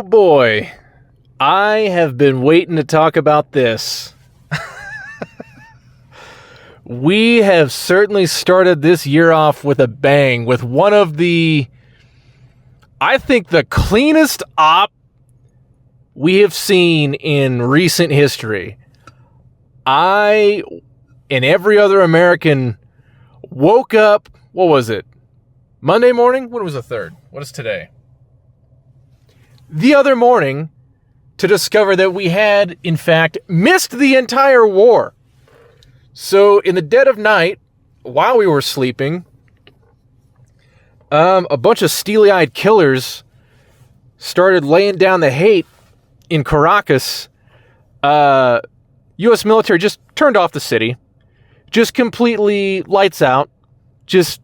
Oh boy, I have been waiting to talk about this. We have certainly started this year off with a bang, with one of the, I think, the cleanest op we have seen in recent history. I, and every other American, woke up, what was it? Monday morning? When was the 3rd? What is today? The other morning to discover that we had, in fact, missed the entire war. So in the dead of night, while we were sleeping, a bunch of steely-eyed killers started laying down the hate in Caracas. U.S. military just turned off the city. Just completely lights out. Just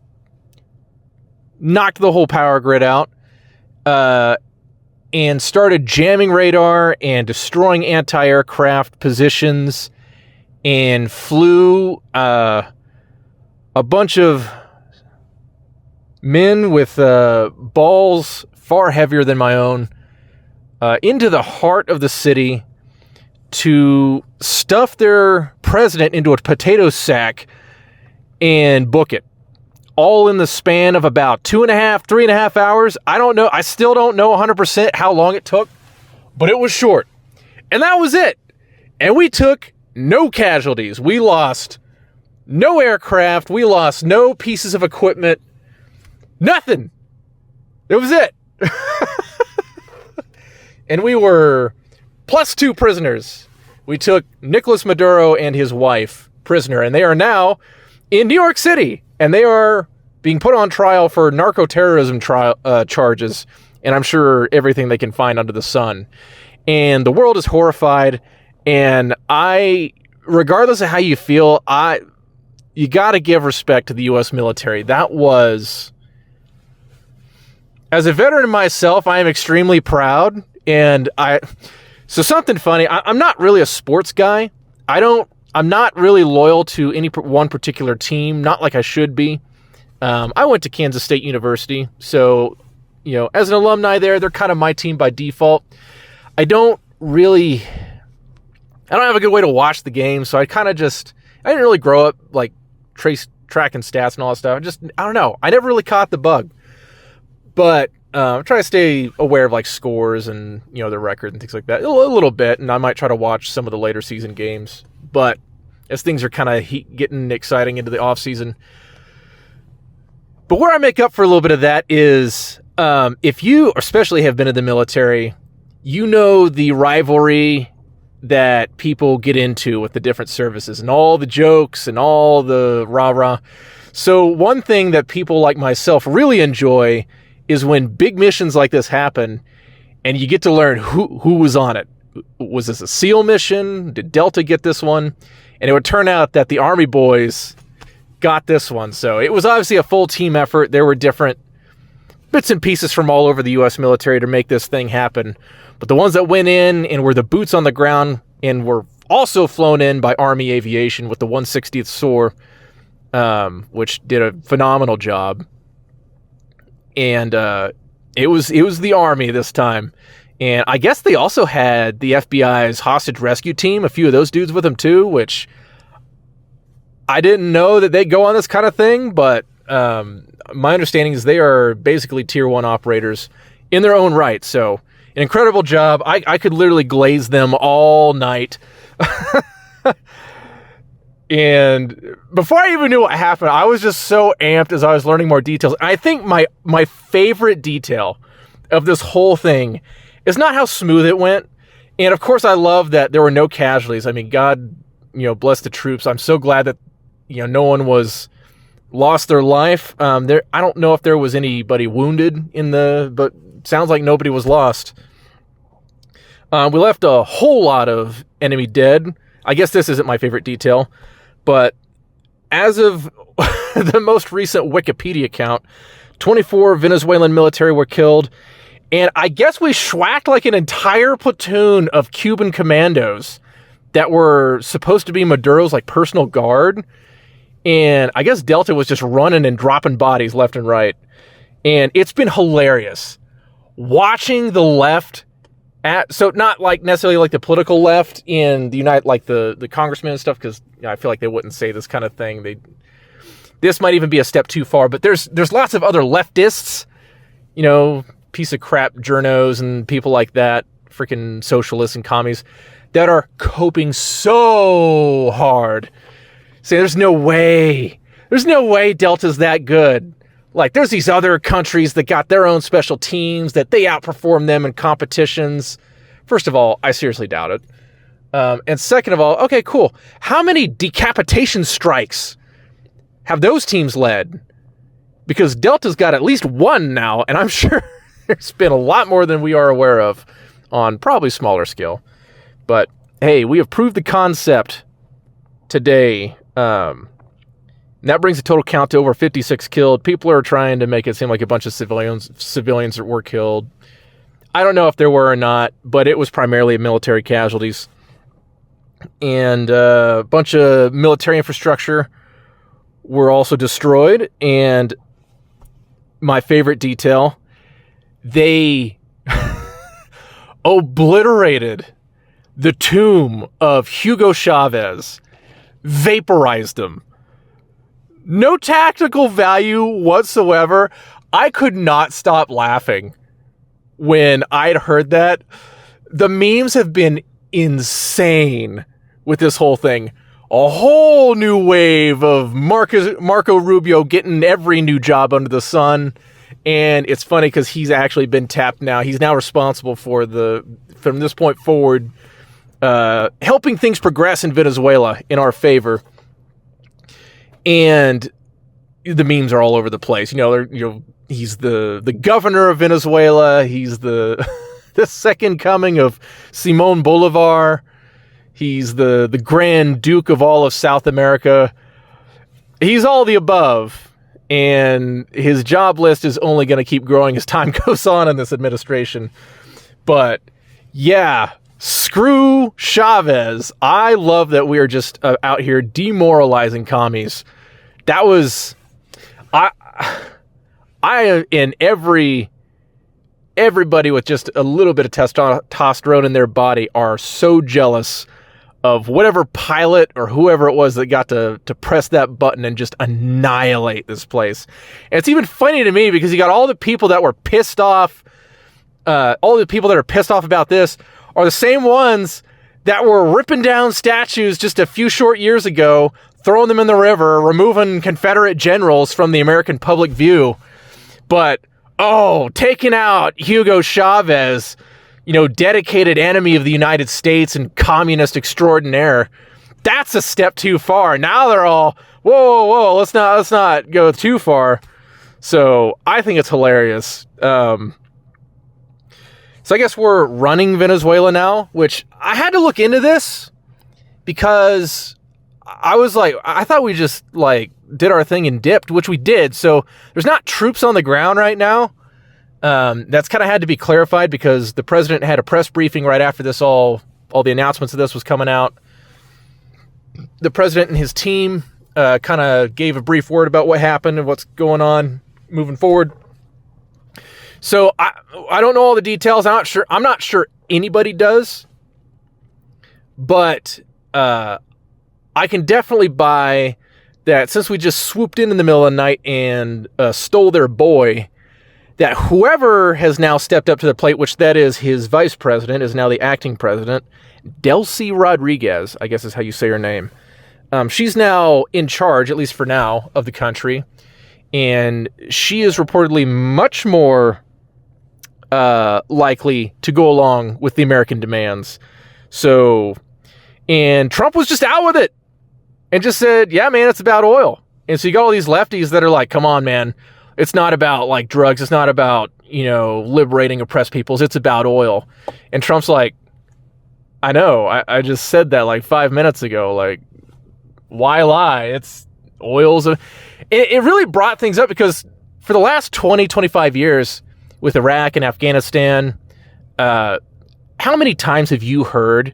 knocked the whole power grid out. And started jamming radar and destroying anti-aircraft positions, and flew a bunch of men with balls far heavier than my own into the heart of the city to stuff their president into a potato sack and book it. All in the span of about 3.5 hours. I don't know. I still don't know 100% how long it took, but it was short. And that was it. And we took no casualties. We lost no aircraft. We lost no pieces of equipment. Nothing. It was it. And we were +2 prisoners. We took Nicolas Maduro and his wife prisoner, and they are now in New York City. And they are being put on trial for narco-terrorism charges, and I'm sure everything they can find under the sun. And the world is horrified, and regardless of how you feel, you got to give respect to the U.S. military. That was, as a veteran myself, I am extremely proud, and so something funny, I'm not really a sports guy. I'm not really loyal to any one particular team, not like I should be. I went to Kansas State University, so, as an alumni there, they're kind of my team by default. I don't have a good way to watch the game, so I didn't really grow up, like, tracking stats and all that stuff. I don't know. I never really caught the bug. But I'm trying to stay aware of, like, scores and, their record and things like that. A little bit, and I might try to watch some of the later season games. But as things are kind of getting exciting into the off season. But where I make up for a little bit of that is, if you especially have been in the military, the rivalry that people get into with the different services and all the jokes and all the rah-rah. So one thing that people like myself really enjoy is when big missions like this happen and you get to learn who was on it. Was this a SEAL mission? Did Delta get this one? And it would turn out that the Army boys got this one. So it was obviously a full team effort. There were different bits and pieces from all over the U.S. military to make this thing happen. But the ones that went in and were the boots on the ground and were also flown in by Army Aviation with the 160th SOAR, which did a phenomenal job. And it was the Army this time. And I guess they also had the FBI's hostage rescue team, a few of those dudes with them too, which I didn't know that they go on this kind of thing, but my understanding is they are basically tier 1 operators in their own right. So an incredible job. I could literally glaze them all night. And before I even knew what happened, I was just so amped as I was learning more details. And I think my favorite detail of this whole thing is not how smooth it went. And of course, I love that there were no casualties. I mean, God, bless the troops. I'm so glad that, no one lost their life. I don't know if there was anybody wounded but sounds like nobody was lost. We left a whole lot of enemy dead. I guess this isn't my favorite detail, but as of the most recent Wikipedia count, 24 Venezuelan military were killed. And I guess we schwacked like an entire platoon of Cuban commandos that were supposed to be Maduro's like personal guard. And I guess Delta was just running and dropping bodies left and right. And it's been hilarious watching the left So not like necessarily like the political left in the like the congressmen and stuff, because I feel like they wouldn't say this kind of thing. This might even be a step too far, but there's lots of other leftists, piece of crap journos and people like that, freaking socialists and commies, that are coping so hard. Saying there's no way Delta's that good. Like, there's these other countries that got their own special teams, that they outperform them in competitions. First of all, I seriously doubt it. And second of all, okay, cool. How many decapitation strikes have those teams led? Because Delta's got at least one now, and I'm sure there's been a lot more than we are aware of on probably smaller scale. But, hey, we have proved the concept today. And that brings the total count to over 56 killed. People are trying to make it seem like a bunch of civilians that were killed. I don't know if there were or not, but it was primarily military casualties. And a bunch of military infrastructure were also destroyed. And my favorite detail, they obliterated the tomb of Hugo Chavez, vaporized him. No tactical value whatsoever. I could not stop laughing when I'd heard that. The memes have been insane with this whole thing. A whole new wave of Marco Rubio getting every new job under the sun. And it's funny because he's actually been tapped now. He's now responsible for from this point forward, helping things progress in Venezuela in our favor. And the memes are all over the place. He's the governor of Venezuela. He's the second coming of Simón Bolívar. He's the Grand Duke of all of South America. He's all the above. And his job list is only going to keep growing as time goes on in this administration. But yeah, screw Chavez. I love that we are just out here demoralizing commies. That was, I in everybody with just a little bit of testosterone in their body are so jealous of whatever pilot or whoever it was that got to press that button and just annihilate this place. And it's even funny to me because you got all the people that were pissed off, all the people that are pissed off about this are the same ones that were ripping down statues just a few short years ago, throwing them in the river, removing Confederate generals from the American public view. But, taking out Hugo Chavez, dedicated enemy of the United States and communist extraordinaire, that's a step too far. Now they're all, whoa, let's not go too far. So I think it's hilarious. So I guess we're running Venezuela now, which I had to look into this because I was like, I thought we just did our thing and dipped, which we did. So there's not troops on the ground right now. That's kind of had to be clarified because the president had a press briefing right after this, all the announcements of this was coming out. The president and his team kind of gave a brief word about what happened and what's going on moving forward. So I don't know all the details. I'm not sure anybody does, but I can definitely buy that since we just swooped in the middle of the night and stole their boy, that whoever has now stepped up to the plate, which that is his vice president, is now the acting president, Delcy Rodriguez, I guess is how you say her name. She's now in charge, at least for now, of the country. And she is reportedly much more likely to go along with the American demands. So, and Trump was just out with it and just said, yeah, man, it's about oil. And so you got all these lefties that are like, come on, man. It's not about drugs. It's not about, liberating oppressed peoples. It's about oil. And Trump's like, I know. I just said that 5 minutes ago. Why lie? It's oils. It really brought things up because for the last 20, 25 years with Iraq and Afghanistan, how many times have you heard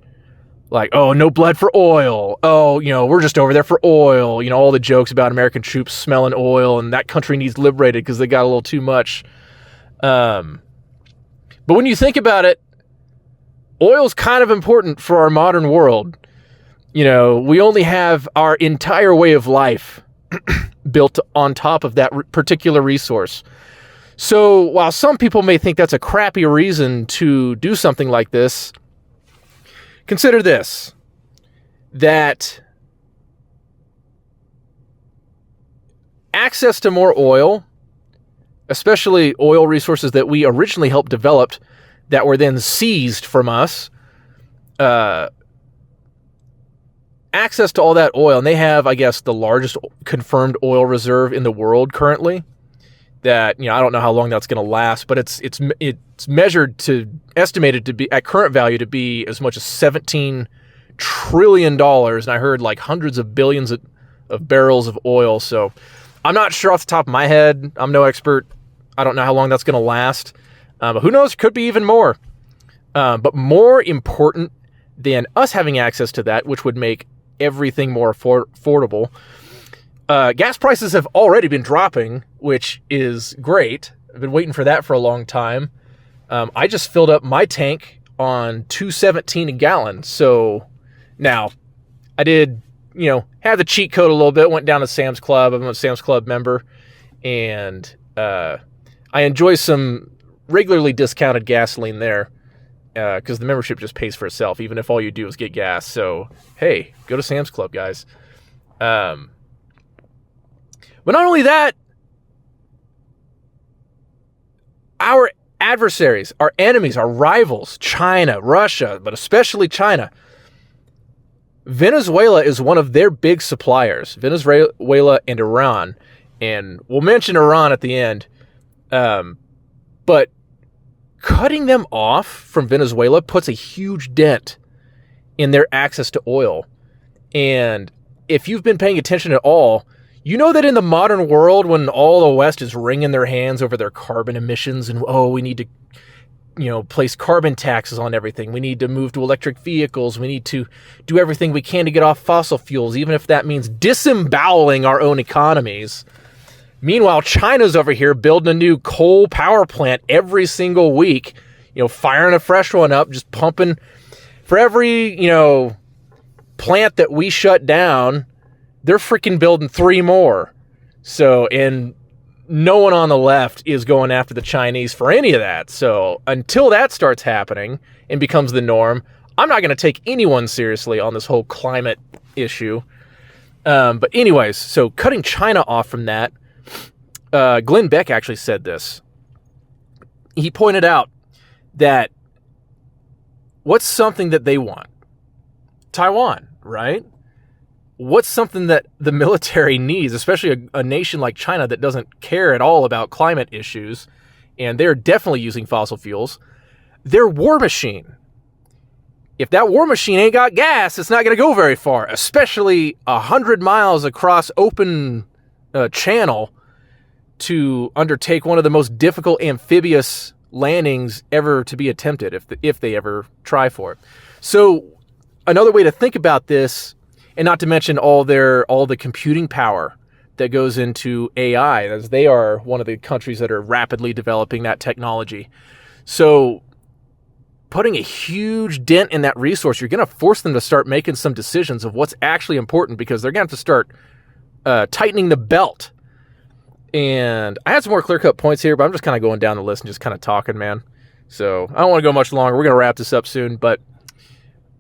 no blood for oil. We're just over there for oil. All the jokes about American troops smelling oil and that country needs liberated because they got a little too much. But when you think about it, oil's kind of important for our modern world. We only have our entire way of life built on top of that particular resource. So while some people may think that's a crappy reason to do something like this, consider this, that access to more oil, especially oil resources that we originally helped develop that were then seized from us, access to all that oil, and they have, I guess, the largest confirmed oil reserve in the world currently. That, I don't know how long that's going to last, but it's estimated to be at current value to be as much as $17 trillion, and I heard like hundreds of billions of barrels of oil. So I'm not sure off the top of my head. I'm no expert. I don't know how long that's going to last, but who knows? Could be even more. But more important than us having access to that, which would make everything more affordable. Gas prices have already been dropping, which is great. I've been waiting for that for a long time. I just filled up my tank on $2.17 a gallon. So now I did, have the cheat code a little bit, went down to Sam's Club. I'm a Sam's Club member, and I enjoy some regularly discounted gasoline there because the membership just pays for itself, even if all you do is get gas. So, hey, go to Sam's Club, guys. But not only that, our adversaries, our enemies, our rivals, China, Russia, but especially China, Venezuela is one of their big suppliers, Venezuela and Iran. And we'll mention Iran at the end. But cutting them off from Venezuela puts a huge dent in their access to oil. And if you've been paying attention at all, you know that in the modern world, when all the West is wringing their hands over their carbon emissions and, we need to, place carbon taxes on everything. We need to move to electric vehicles. We need to do everything we can to get off fossil fuels, even if that means disemboweling our own economies. Meanwhile, China's over here building a new coal power plant every single week, firing a fresh one up, just pumping for every, plant that we shut down. They're freaking building 3 more. So, and no one on the left is going after the Chinese for any of that. So until that starts happening and becomes the norm, I'm not going to take anyone seriously on this whole climate issue. But anyways, so cutting China off from that, Glenn Beck actually said this. He pointed out that what's something that they want? Taiwan, right? What's something that the military needs, especially a nation like China that doesn't care at all about climate issues, and they're definitely using fossil fuels? Their war machine. If that war machine ain't got gas, it's not going to go very far, especially 100 miles across open channel to undertake one of the most difficult amphibious landings ever to be attempted, if they ever try for it. So another way to think about this, and not to mention all the computing power that goes into AI, as they are one of the countries that are rapidly developing that technology. So putting a huge dent in that resource, you're going to force them to start making some decisions of what's actually important, because they're going to have to start tightening the belt. And I had some more clear-cut points here, but I'm just kind of going down the list and just kind of talking, man. So I don't want to go much longer. We're going to wrap this up soon, but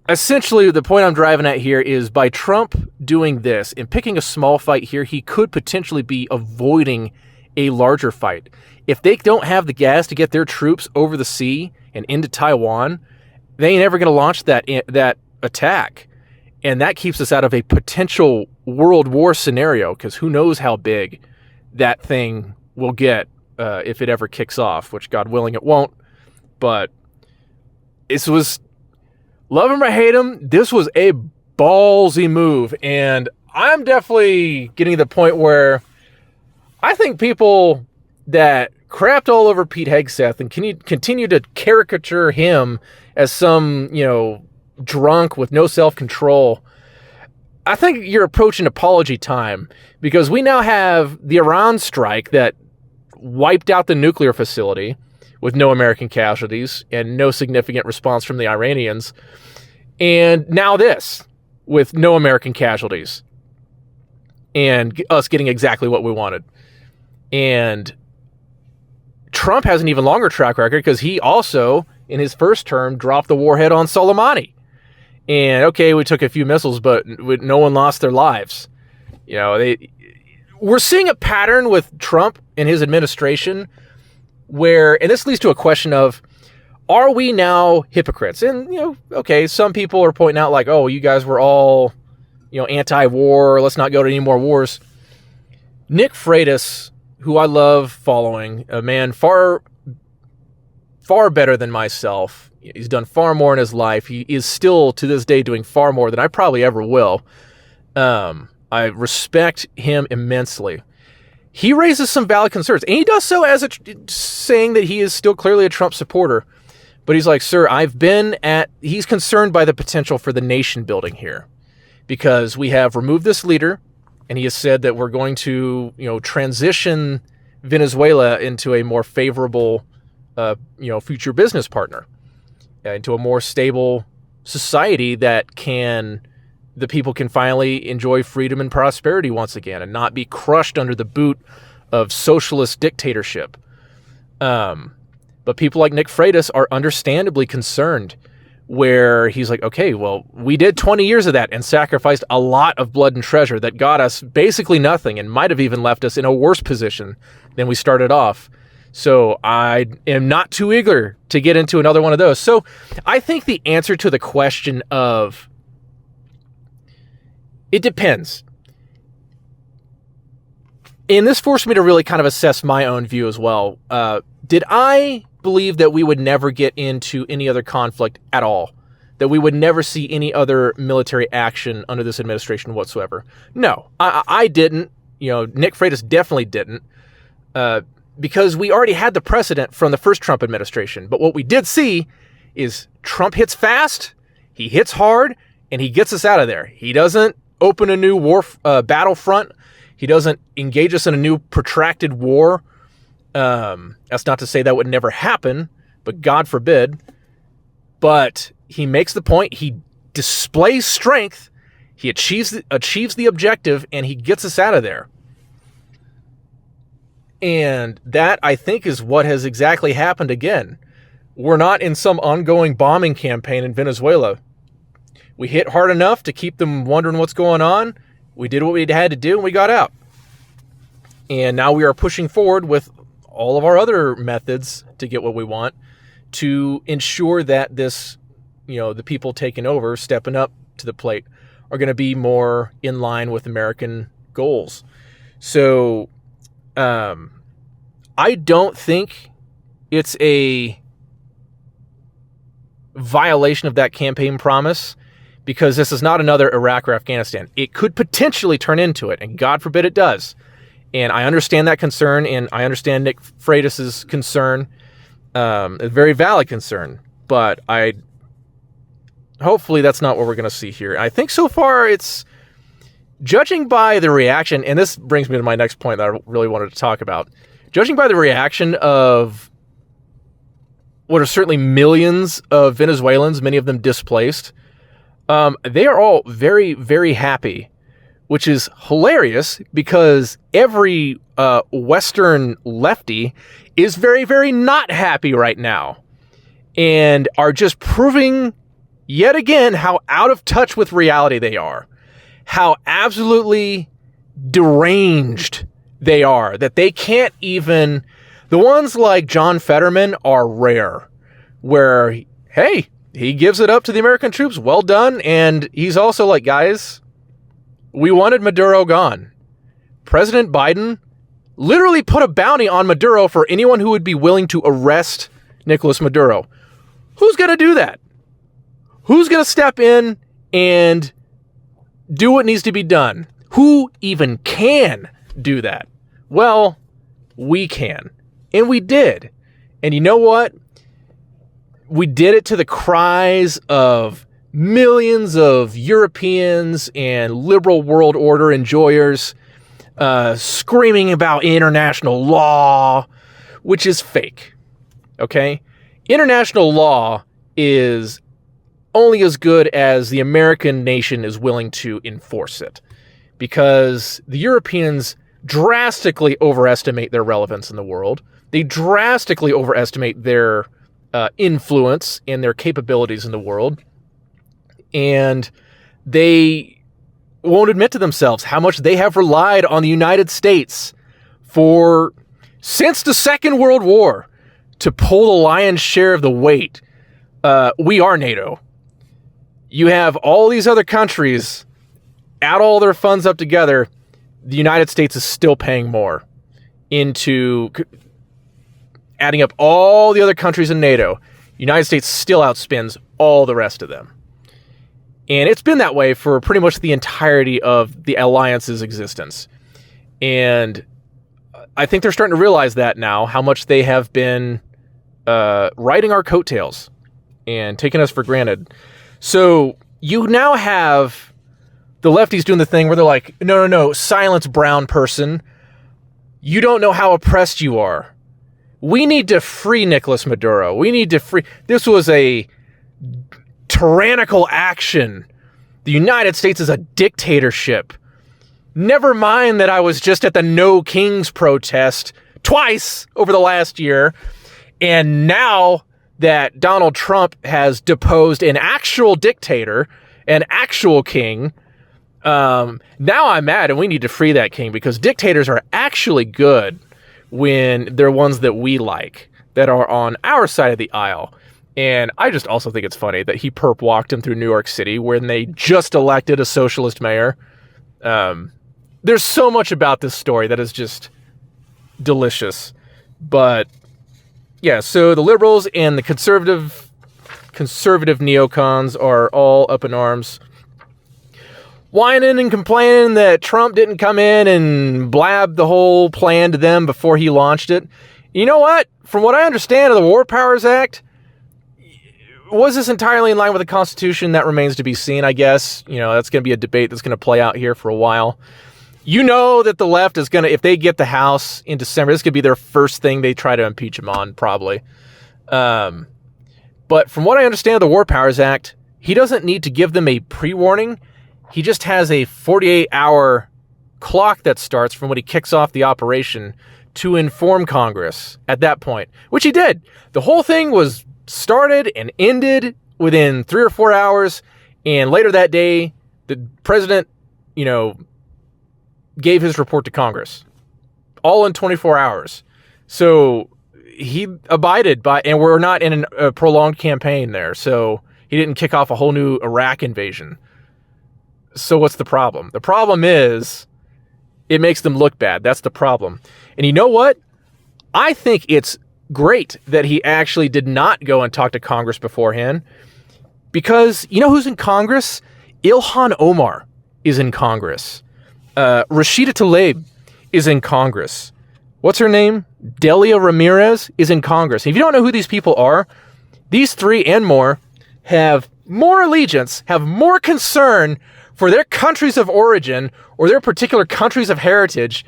essentially, the point I'm driving at here is by Trump doing this and picking a small fight here, he could potentially be avoiding a larger fight. If they don't have the gas to get their troops over the sea and into Taiwan, they ain't ever going to launch that attack. And that keeps us out of a potential world war scenario, because who knows how big that thing will get if it ever kicks off, which God willing it won't. But this was... love him or hate him, this was a ballsy move. And I'm definitely getting to the point where I think people that crapped all over Pete Hegseth and continue to caricature him as some, drunk with no self-control, I think you're approaching apology time, because we now have the Iran strike that wiped out the nuclear facility, with no American casualties and no significant response from the Iranians. And now this, with no American casualties and us getting exactly what we wanted. And Trump has an even longer track record because he also, in his first term, dropped the warhead on Soleimani. And okay, we took a few missiles, but no one lost their lives. You know, we're seeing a pattern with Trump and his administration where, and this leads to a question of, are we now hypocrites? And, you know, okay, some people are pointing out like, oh, you guys were all, you know, anti-war, let's not go to any more wars. Nick Freitas, who I love following, a man far better than myself. He's done far more in his life. He is still, to this day, doing far more than I probably ever will. I respect him immensely. He raises some valid concerns, and he does so as saying that he is still clearly a Trump supporter. But he's like, sir, he's concerned by the potential for the nation building here because we have removed this leader, and he has said that we're going to, you know, transition Venezuela into a more favorable, future business partner, into a more stable society that the people can finally enjoy freedom and prosperity once again and not be crushed under the boot of socialist dictatorship. But people like Nick Freitas are understandably concerned, where he's like, okay, well, we did 20 years of that and sacrificed a lot of blood and treasure that got us basically nothing and might have even left us in a worse position than we started off. So I am not too eager to get into another one of those. So I think the answer to the question of, it depends. And this forced me to really kind of assess my own view as well. Did I believe that we would never get into any other conflict at all? That we would never see any other military action under this administration whatsoever? No, I didn't. You know, Nick Freitas definitely didn't. Because we already had the precedent from the first Trump administration. But what we did see is Trump hits fast, he hits hard, and he gets us out of there. He doesn't open a new battlefront. He doesn't engage us in a new protracted war. That's not to say that would never happen, but God forbid. But he makes the point. He displays strength. He achieves the objective, and he gets us out of there. And that, I think, is what has exactly happened again. We're not in some ongoing bombing campaign in Venezuela. We hit hard enough to keep them wondering what's going on. We did what we had to do, and we got out. And now we are pushing forward with all of our other methods to get what we want, to ensure that this, you know, the people taking over, stepping up to the plate, are going to be more in line with American goals. So, I don't think it's a violation of that campaign promise, because this is not another Iraq or Afghanistan. It could potentially turn into it, and God forbid it does. And I understand that concern, and I understand Nick Freitas' concern, a very valid concern. But hopefully that's not what we're going to see here. I think so far it's, judging by the reaction, and this brings me to my next point that I really wanted to talk about. Judging by the reaction of what are certainly millions of Venezuelans, many of them displaced, they are all very, very happy, which is hilarious because every Western lefty is very, very not happy right now and are just proving yet again how out of touch with reality they are, how absolutely deranged they are, that they can't even, the ones like John Fetterman are rare, where, hey, he gives it up to the American troops, well done, and he's also like, guys, we wanted Maduro gone. President Biden literally put a bounty on Maduro for anyone who would be willing to arrest Nicolas Maduro. Who's going to do that? Who's going to step in and do what needs to be done? Who even can do that? Well, we can. And we did. And you know what? We did it to the cries of millions of Europeans and liberal world order enjoyers screaming about international law, which is fake. Okay? International law is only as good as the American nation is willing to enforce it, because the Europeans drastically overestimate their relevance in the world. They drastically overestimate their influence and their capabilities in the world. And they won't admit to themselves how much they have relied on the United States since the Second World War to pull the lion's share of the weight. We are NATO. You have all these other countries add all their funds up together. The United States is still paying more into adding up all the other countries in NATO. United States still outspends all the rest of them. And it's been that way for pretty much the entirety of the alliance's existence. And I think they're starting to realize that now, how much they have been riding our coattails and taking us for granted. So you now have the lefties doing the thing where they're like, no, silence, brown person. You don't know how oppressed you are. We need to free Nicolas Maduro. We need to free... This was a tyrannical action. The United States is a dictatorship. Never mind that I was just at the No Kings protest twice over the last year, and now that Donald Trump has deposed an actual dictator, an actual king, now I'm mad and we need to free that king, because dictators are actually good when they're ones that we like, that are on our side of the aisle. And I just also think it's funny that he perp walked him through New York City when they just elected a socialist mayor. There's so much about this story that is just delicious. But yeah, so the liberals and the conservative neocons are all up in arms, whining and complaining that Trump didn't come in and blab the whole plan to them before he launched it. You know what? From what I understand of the War Powers Act, was this entirely in line with the Constitution? That remains to be seen, I guess. You know, that's going to be a debate that's going to play out here for a while. You know that the left is going to, if they get the House in December, this could be their first thing they try to impeach him on, probably. But from what I understand of the War Powers Act, he doesn't need to give them a pre-warning. He just has a 48-hour clock that starts from when he kicks off the operation to inform Congress at that point, which he did. The whole thing was started and ended within 3 or 4 hours, and later that day, the president, gave his report to Congress, all in 24 hours. So he abided by, and we're not in a prolonged campaign there, so he didn't kick off a whole new Iraq invasion. So what's the problem? The problem is it makes them look bad. That's the problem. And you know what? I think it's great that he actually did not go and talk to Congress beforehand, because you know who's in Congress? Ilhan Omar is in Congress. Rashida Tlaib is in Congress. What's her name? Delia Ramirez is in Congress. If you don't know who these people are, these three and more have more allegiance, have more concern for their countries of origin or their particular countries of heritage,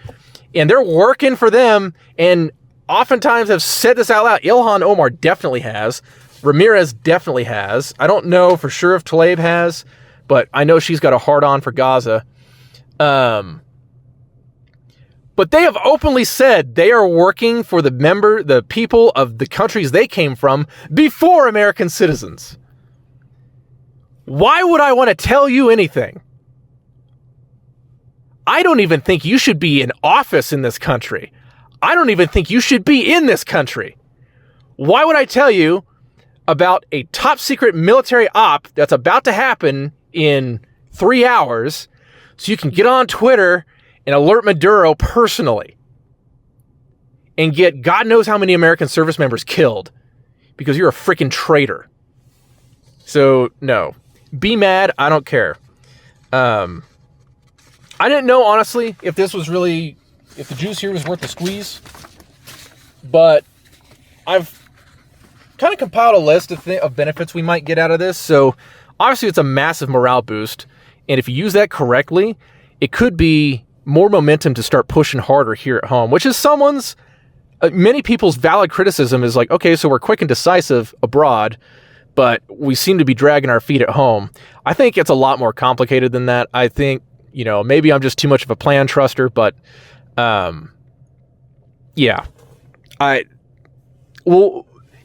and they're working for them, and oftentimes have said this out loud. Ilhan Omar definitely has. Ramirez definitely has. I don't know for sure if Tlaib has, but I know she's got a hard-on for Gaza. But they have openly said they are working for the people of the countries they came from before American citizens. Why would I want to tell you anything? I don't even think you should be in office in this country. I don't even think you should be in this country. Why would I tell you about a top secret military op that's about to happen in 3 hours so you can get on Twitter and alert Maduro personally and get God knows how many American service members killed because you're a freaking traitor? So, no. Be mad. I don't care. I didn't know, honestly, if the juice here was worth the squeeze. But I've kind of compiled a list of benefits we might get out of this. So, obviously, it's a massive morale boost. And if you use that correctly, it could be more momentum to start pushing harder here at home, which is someone's many people's valid criticism is like, okay, so we're quick and decisive abroad, but we seem to be dragging our feet at home. I think it's a lot more complicated than that. I think, maybe I'm just too much of a plan truster, but yeah. It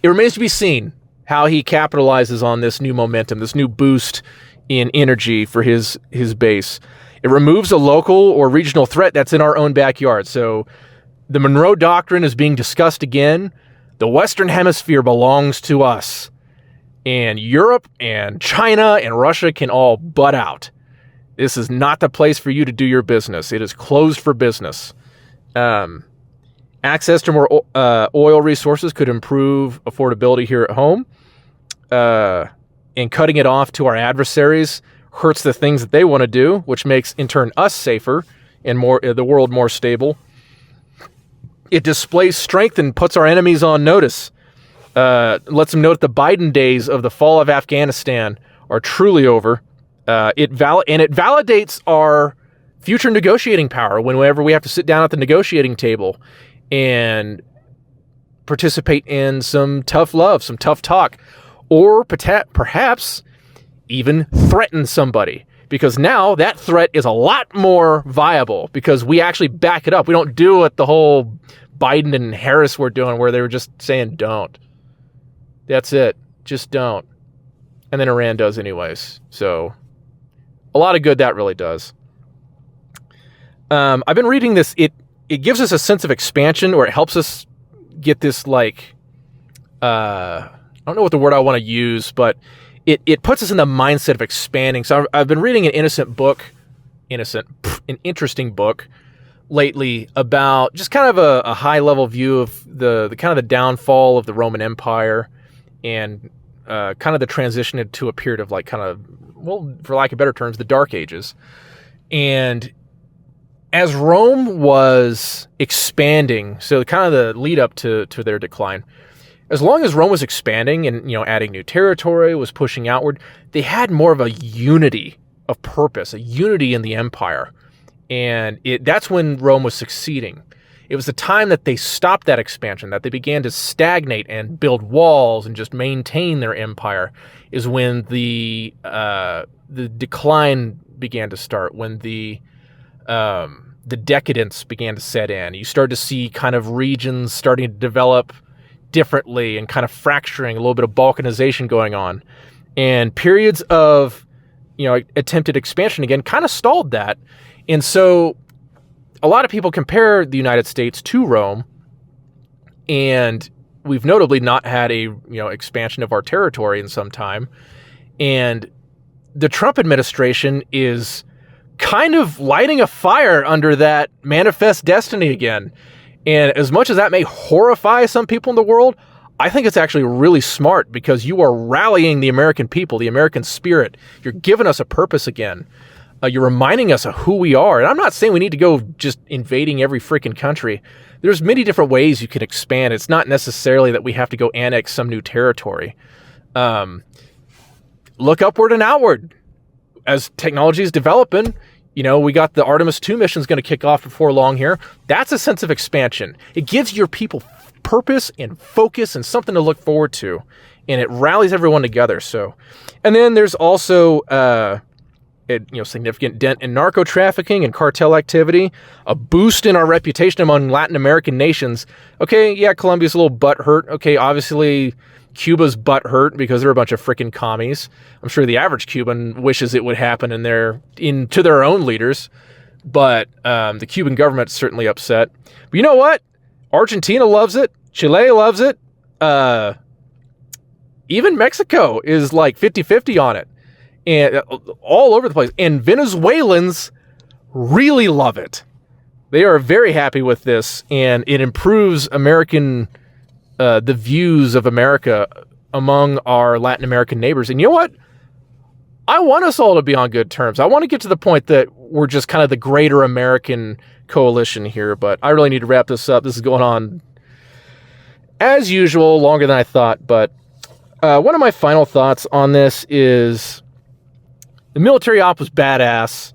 remains to be seen how he capitalizes on this new momentum, this new boost in energy for his base. It removes a local or regional threat that's in our own backyard. So the Monroe Doctrine is being discussed again. The Western Hemisphere belongs to us. And Europe and China and Russia can all butt out. This is not the place for you to do your business. It is closed for business. Access to more oil resources could improve affordability here at home. And cutting it off to our adversaries hurts the things that they want to do, which makes, in turn, us safer and the world more stable. It displays strength and puts our enemies on notice. Lets them know that the Biden days of the fall of Afghanistan are truly over. It validates our future negotiating power whenever we have to sit down at the negotiating table and participate in some tough love, some tough talk, or perhaps even threaten somebody. Because now that threat is a lot more viable because we actually back it up. We don't do what the whole Biden and Harris were doing where they were just saying don't. That's it. Just don't. And then Iran does anyways. So a lot of good that really does. I've been reading this. It gives us a sense of expansion, or it helps us get this I don't know what the word I want to use, but it puts us in the mindset of expanding. So I've been reading an an interesting book lately about just kind of a high level view of the kind of the downfall of the Roman Empire and kind of the transition into a period of for lack of better terms, the Dark Ages. And as Rome was expanding, so kind of the lead up to their decline, as long as Rome was expanding and, adding new territory, was pushing outward, they had more of a unity of purpose, a unity in the empire. And that's when Rome was succeeding. It was the time that they stopped that expansion, that they began to stagnate and build walls and just maintain their empire, is when the decline began to start, when the decadence began to set in. You start to see kind of regions starting to develop differently and kind of fracturing, a little bit of balkanization going on. And periods of, attempted expansion again kind of stalled that. And so a lot of people compare the United States to Rome, and we've notably not had a, expansion of our territory in some time. And the Trump administration is kind of lighting a fire under that manifest destiny again. And as much as that may horrify some people in the world, I think it's actually really smart because you are rallying the American people, the American spirit. You're giving us a purpose again. You're reminding us of who we are. And I'm not saying we need to go just invading every freaking country. There's many different ways you can expand. It's not necessarily that we have to go annex some new territory. Look upward and outward. As technology is developing, we got the Artemis 2 mission is going to kick off before long here. That's a sense of expansion. It gives your people purpose and focus and something to look forward to. And it rallies everyone together. So, and then there's also significant dent in narco trafficking and cartel activity, a boost in our reputation among Latin American nations. Okay, yeah, Colombia's a little butthurt. Okay, obviously Cuba's butthurt because they're a bunch of freaking commies. I'm sure the average Cuban wishes it would happen to their own leaders, but the Cuban government's certainly upset. But you know what? Argentina loves it. Chile loves it. Even Mexico is like 50-50 on it. And all over the place. And Venezuelans really love it. They are very happy with this, and it improves the views of America among our Latin American neighbors. And you know what? I want us all to be on good terms. I want to get to the point that we're just kind of the greater American coalition here, but I really need to wrap this up. This is going on, as usual, longer than I thought. But one of my final thoughts on this is the military op was badass.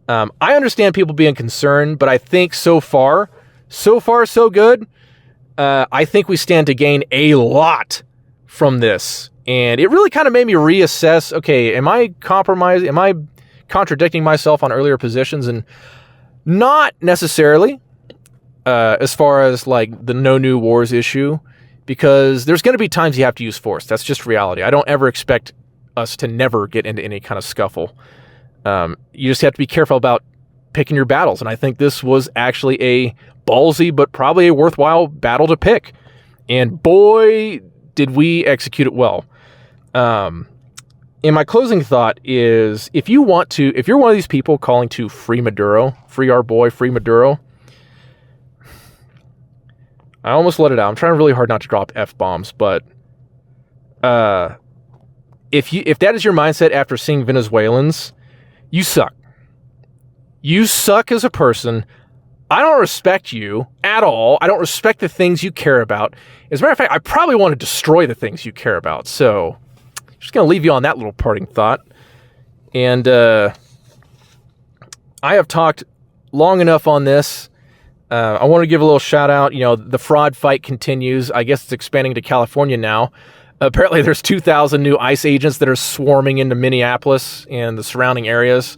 I understand people being concerned, but I think so far, so good. I think we stand to gain a lot from this. And it really kind of made me reassess, okay, am I compromising? Am I contradicting myself on earlier positions? And not necessarily, as far as like the no new wars issue, because there's going to be times you have to use force. That's just reality. I don't ever expect us to never get into any kind of scuffle. You just have to be careful about picking your battles. And I think this was actually a ballsy, but probably a worthwhile battle to pick. And boy, did we execute it well. And my closing thought is, if you're one of these people calling to free Maduro, free our boy, free Maduro, I almost let it out. I'm trying really hard not to drop F-bombs, but if that is your mindset after seeing Venezuelans, you suck. You suck as a person. I don't respect you at all. I don't respect the things you care about. As a matter of fact, I probably want to destroy the things you care about. So, just going to leave you on that little parting thought. And I have talked long enough on this. I want to give a little shout out. You know, the fraud fight continues. I guess it's expanding to California now. Apparently, there's 2,000 new ICE agents that are swarming into Minneapolis and the surrounding areas,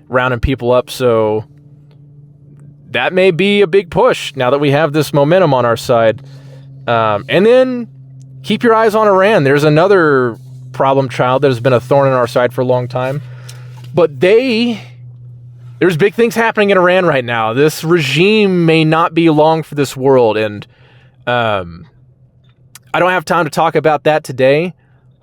rounding people up. So that may be a big push now that we have this momentum on our side. And then keep your eyes on Iran. There's another problem child that has been a thorn in our side for a long time. But there's big things happening in Iran right now. This regime may not be long for this world. And I don't have time to talk about that today.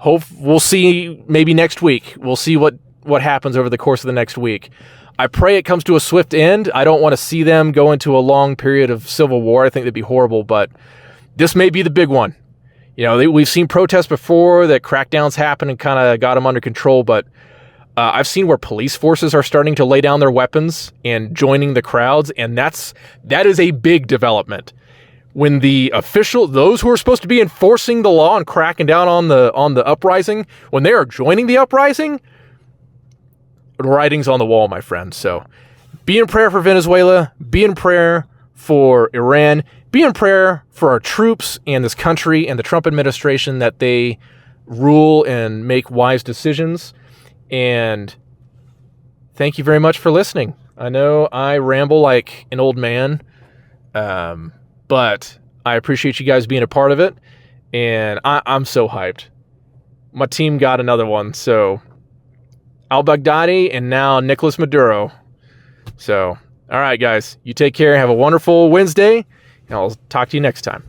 We'll see maybe next week. We'll see what happens over the course of the next week. I pray it comes to a swift end. I don't want to see them go into a long period of civil war. I think that'd be horrible, but this may be the big one. You know, we've seen protests before that crackdowns happen and kind of got them under control, but I've seen where police forces are starting to lay down their weapons and joining the crowds, and that is a big development. When those who are supposed to be enforcing the law and cracking down on the uprising, when they are joining the uprising, writing's on the wall, my friend. So be in prayer for Venezuela, be in prayer for Iran, be in prayer for our troops and this country and the Trump administration, that they rule and make wise decisions. And thank you very much for listening. I know I ramble like an old man, but I appreciate you guys being a part of it. And I'm so hyped. My team got another one, so al-Baghdadi and now Nicolas Maduro. So, all right, guys, you take care. Have a wonderful Wednesday, and I'll talk to you next time.